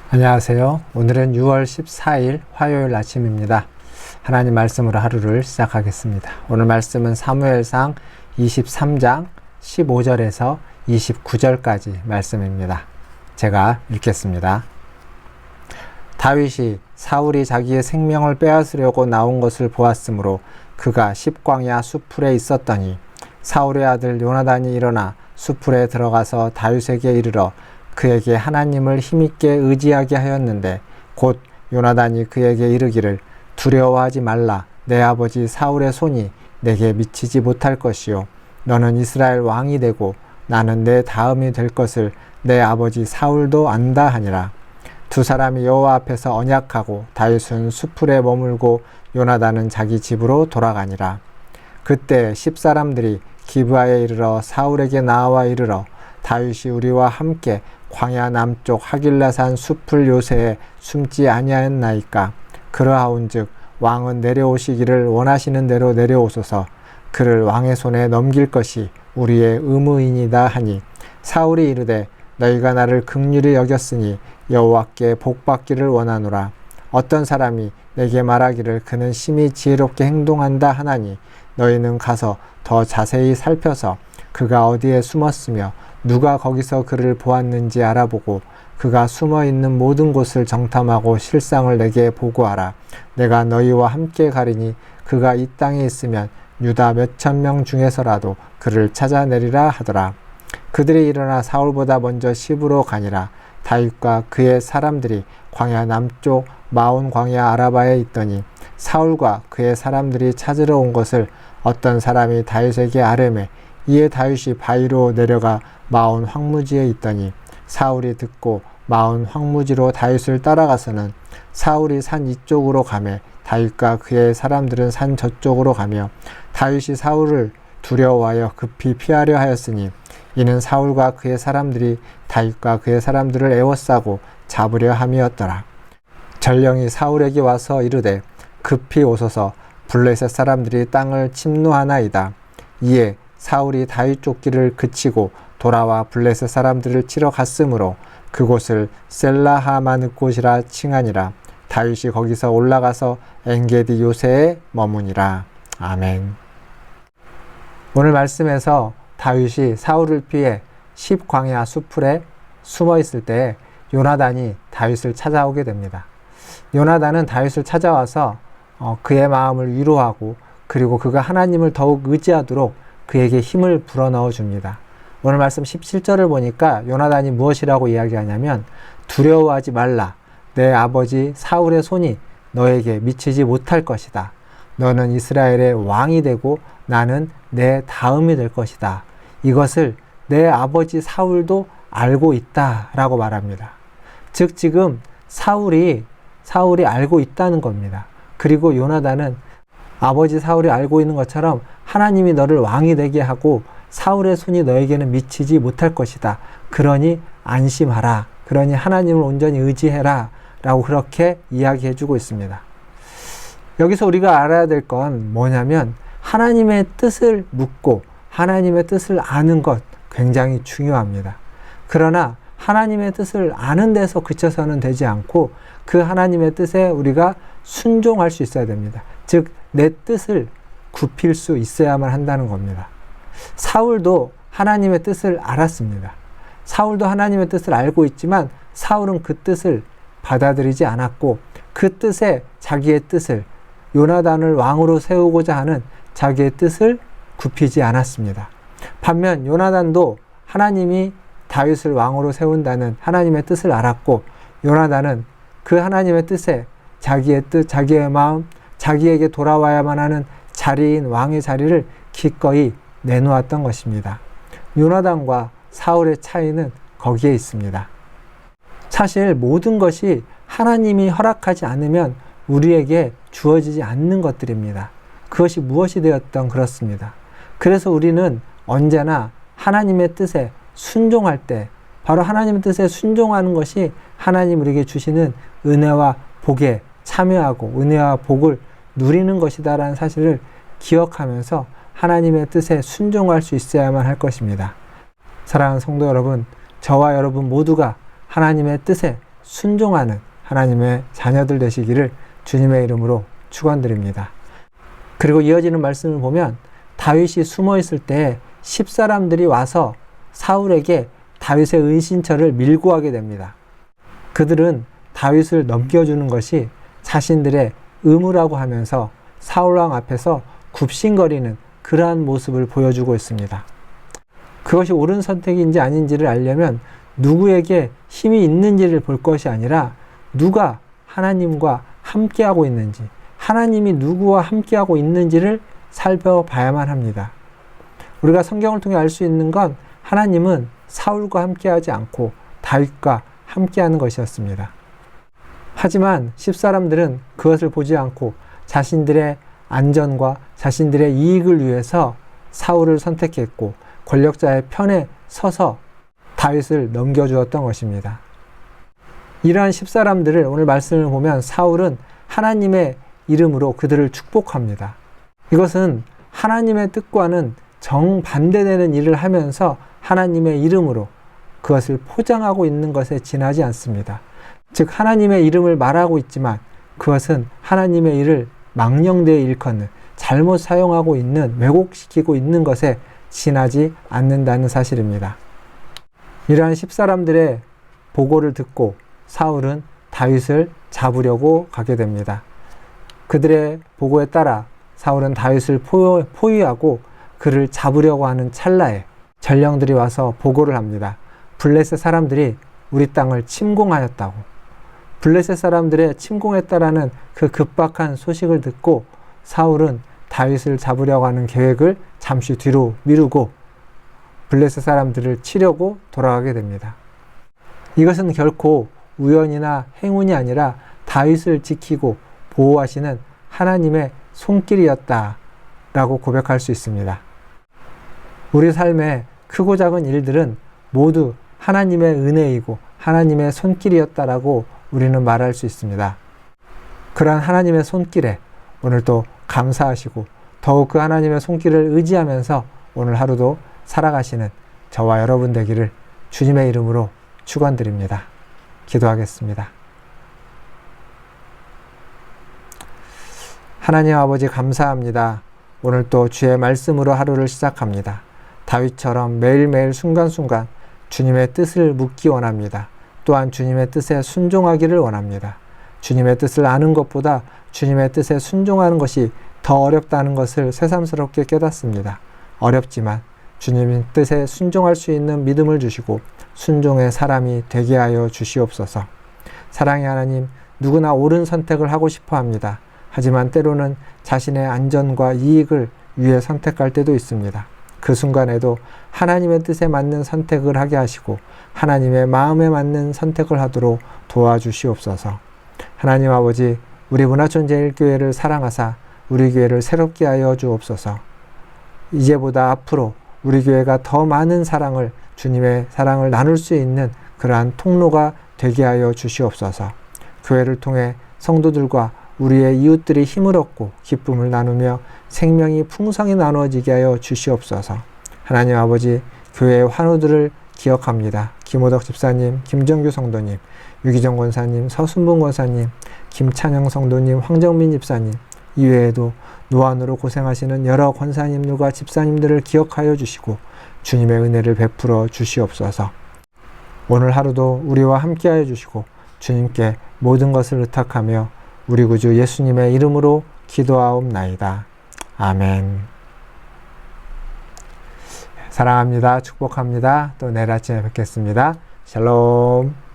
안녕하세요. 오늘은 6월 14일 화요일 아침입니다. 하나님 말씀으로 하루를 시작하겠습니다. 오늘 말씀은 사무엘상 23장 15절에서 29절까지 말씀입니다. 제가 읽겠습니다. 다윗이 사울이 자기의 생명을 빼앗으려고 나온 것을 보았으므로 그가 십광야 수풀에 있었더니 사울의 아들 요나단이 일어나 수풀에 들어가서 다윗에게 이르러 그에게 하나님을 힘있게 의지하게 하였는데 곧 요나단이 그에게 이르기를 두려워하지 말라. 내 아버지 사울의 손이 내게 미치지 못할 것이요 너는 이스라엘 왕이 되고 나는 내 다음이 될 것을 내 아버지 사울도 안다 하니라. 두 사람이 여호와 앞에서 언약하고 다윗은 수풀에 머물고 요나단은 자기 집으로 돌아가니라. 그때 10사람들이 기브아에 이르러 사울에게 나와 이르러 다윗이 우리와 함께 광야 남쪽 하길라산 수풀 요새에 숨지 아니하였나이까. 그러하온즉 왕은 내려오시기를 원하시는 대로 내려오소서. 그를 왕의 손에 넘길 것이 우리의 의무이니다 하니 사울이 이르되 너희가 나를 긍휼히 여겼으니 여호와께 복받기를 원하노라. 어떤 사람이 내게 말하기를 그는 심히 지혜롭게 행동한다 하나니 너희는 가서 더 자세히 살펴서 그가 어디에 숨었으며 누가 거기서 그를 보았는지 알아보고 그가 숨어있는 모든 곳을 정탐하고 실상을 내게 보고하라. 내가 너희와 함께 가리니 그가 이 땅에 있으면 유다 몇천 명 중에서라도 그를 찾아내리라 하더라. 그들이 일어나 사울보다 먼저 시브로 가니라. 다윗과 그의 사람들이 광야 남쪽 마온 광야 아라바에 있더니 사울과 그의 사람들이 찾으러 온 것을 어떤 사람이 다윗에게 아뢰매 이에 다윗이 바위로 내려가 마온 황무지에 있더니 사울이 듣고 마온 황무지로 다윗을 따라가서는 사울이 산 이쪽으로 가매 다윗과 그의 사람들은 산 저쪽으로 가며 다윗이 사울을 두려워하여 급히 피하려 하였으니 이는 사울과 그의 사람들이 다윗과 그의 사람들을 에워싸고 잡으려 함이었더라. 전령이 사울에게 와서 이르되 급히 오소서. 블레셋 사람들이 땅을 침노하나이다. 이에 사울이 다윗 쫓기를 그치고 돌아와 블레셋 사람들을 치러 갔으므로 그곳을 셀라하마느곳이라 칭하니라. 다윗이 거기서 올라가서 엔게디 요새에 머무니라. 아멘. 오늘 말씀에서 다윗이 사울을 피해 십광야 수풀에 숨어 있을 때 요나단이 다윗을 찾아오게 됩니다. 요나단은 다윗을 찾아와서 그의 마음을 위로하고 그리고 그가 하나님을 더욱 의지하도록 그에게 힘을 불어넣어 줍니다. 오늘 말씀 17절을 보니까 요나단이 무엇이라고 이야기하냐면 두려워하지 말라. 내 아버지 사울의 손이 너에게 미치지 못할 것이다. 너는 이스라엘의 왕이 되고 나는 내 다음이 될 것이다. 이것을 내 아버지 사울도 알고 있다 라고 말합니다. 즉 지금 사울이 알고 있다는 겁니다. 그리고 요나단은 아버지 사울이 알고 있는 것처럼 하나님이 너를 왕이 되게 하고 사울의 손이 너에게는 미치지 못할 것이다. 그러니 안심하라. 그러니 하나님을 온전히 의지해라. 라고 그렇게 이야기해 주고 있습니다. 여기서 우리가 알아야 될 건 뭐냐면 하나님의 뜻을 묻고 하나님의 뜻을 아는 것 굉장히 중요합니다. 그러나 하나님의 뜻을 아는 데서 그쳐서는 되지 않고 그 하나님의 뜻에 우리가 순종할 수 있어야 됩니다. 즉, 내 뜻을 굽힐 수 있어야만 한다는 겁니다. 사울도 하나님의 뜻을 알았습니다. 사울도 하나님의 뜻을 알고 있지만 사울은 그 뜻을 받아들이지 않았고 그 뜻에 자기의 뜻을 요나단을 왕으로 세우고자 하는 자기의 뜻을 굽히지 않았습니다. 반면 요나단도 하나님이 다윗을 왕으로 세운다는 하나님의 뜻을 알았고 요나단은 그 하나님의 뜻에 자기의 뜻, 자기의 마음, 자기에게 돌아와야만 하는 자리인 왕의 자리를 기꺼이 내놓았던 것입니다. 요나단과 사울의 차이는 거기에 있습니다. 사실 모든 것이 하나님이 허락하지 않으면 우리에게 주어지지 않는 것들입니다. 그것이 무엇이 되었던 그렇습니다. 그래서 우리는 언제나 하나님의 뜻에 순종할 때 바로 하나님의 뜻에 순종하는 것이 하나님 우리에게 주시는 은혜와 복에 참여하고 은혜와 복을 누리는 것이다 라는 사실을 기억하면서 하나님의 뜻에 순종할 수 있어야만 할 것입니다. 사랑하는 성도 여러분, 저와 여러분 모두가 하나님의 뜻에 순종하는 하나님의 자녀들 되시기를 주님의 이름으로 축원드립니다. 그리고 이어지는 말씀을 보면 다윗이 숨어 있을 때 10사람들이 와서 사울에게 다윗의 은신처를 밀고 하게 됩니다. 그들은 다윗을 넘겨주는 것이 자신들의 의무라고 하면서 사울왕 앞에서 굽신거리는 그러한 모습을 보여주고 있습니다. 그것이 옳은 선택인지 아닌지를 알려면 누구에게 힘이 있는지를 볼 것이 아니라 누가 하나님과 함께하고 있는지, 하나님이 누구와 함께하고 있는지를 살펴봐야만 합니다. 우리가 성경을 통해 알 수 있는 건 하나님은 사울과 함께하지 않고 다윗과 함께하는 것이었습니다. 하지만 10사람들은 그것을 보지 않고 자신들의 안전과 자신들의 이익을 위해서 사울을 선택했고 권력자의 편에 서서 다윗을 넘겨주었던 것입니다. 이러한 10사람들을 오늘 말씀을 보면 사울은 하나님의 이름으로 그들을 축복합니다. 이것은 하나님의 뜻과는 정반대되는 일을 하면서 하나님의 이름으로 그것을 포장하고 있는 것에 지나지 않습니다. 즉 하나님의 이름을 말하고 있지만 그것은 하나님의 일을 망령되이 일컫는, 잘못 사용하고 있는, 왜곡시키고 있는 것에 지나지 않는다는 사실입니다. 이러한 10사람들의 보고를 듣고 사울은 다윗을 잡으려고 가게 됩니다. 그들의 보고에 따라 사울은 다윗을 포위하고 그를 잡으려고 하는 찰나에 전령들이 와서 보고를 합니다. 블레셋 사람들이 우리 땅을 침공하였다고. 블레셋 사람들의 침공했다라는 그 급박한 소식을 듣고 사울은 다윗을 잡으려고 하는 계획을 잠시 뒤로 미루고 블레셋 사람들을 치려고 돌아가게 됩니다. 이것은 결코 우연이나 행운이 아니라 다윗을 지키고 보호하시는 하나님의 손길이었다라고 고백할 수 있습니다. 우리 삶의 크고 작은 일들은 모두 하나님의 은혜이고 하나님의 손길이었다라고 우리는 말할 수 있습니다. 그러한 하나님의 손길에 오늘도 감사하시고 더욱 그 하나님의 손길을 의지하면서 오늘 하루도 살아가시는 저와 여러분 되기를 주님의 이름으로 축원드립니다. 기도하겠습니다. 하나님 아버지 감사합니다. 오늘 또 주의 말씀으로 하루를 시작합니다. 다윗처럼 매일매일 순간순간 주님의 뜻을 묻기 원합니다. 또한 주님의 뜻에 순종하기를 원합니다. 주님의 뜻을 아는 것보다 주님의 뜻에 순종하는 것이 더 어렵다는 것을 새삼스럽게 깨닫습니다. 어렵지만 주님의 뜻에 순종할 수 있는 믿음을 주시고 순종의 사람이 되게 하여 주시옵소서. 사랑의 하나님, 누구나 옳은 선택을 하고 싶어 합니다. 하지만 때로는 자신의 안전과 이익을 위해 선택할 때도 있습니다. 그 순간에도 하나님의 뜻에 맞는 선택을 하게 하시고 하나님의 마음에 맞는 선택을 하도록 도와주시옵소서. 하나님 아버지, 우리 문화촌 제1교회를 사랑하사 우리 교회를 새롭게 하여 주옵소서. 이제보다 앞으로 우리 교회가 더 많은 사랑을, 주님의 사랑을 나눌 수 있는 그러한 통로가 되게 하여 주시옵소서. 교회를 통해 성도들과 우리의 이웃들이 힘을 얻고 기쁨을 나누며 생명이 풍성히 나누어지게 하여 주시옵소서. 하나님 아버지, 교회의 환우들을 기억합니다. 김호덕 집사님, 김정규 성도님, 유기정 권사님, 서순봉 권사님, 김찬영 성도님, 황정민 집사님, 이외에도 노안으로 고생하시는 여러 권사님들과 집사님들을 기억하여 주시고 주님의 은혜를 베풀어 주시옵소서. 오늘 하루도 우리와 함께하여 주시고 주님께 모든 것을 의탁하며 우리 구주 예수님의 이름으로 기도하옵나이다. 아멘. 사랑합니다. 축복합니다. 또 내일 아침에 뵙겠습니다. 샬롬.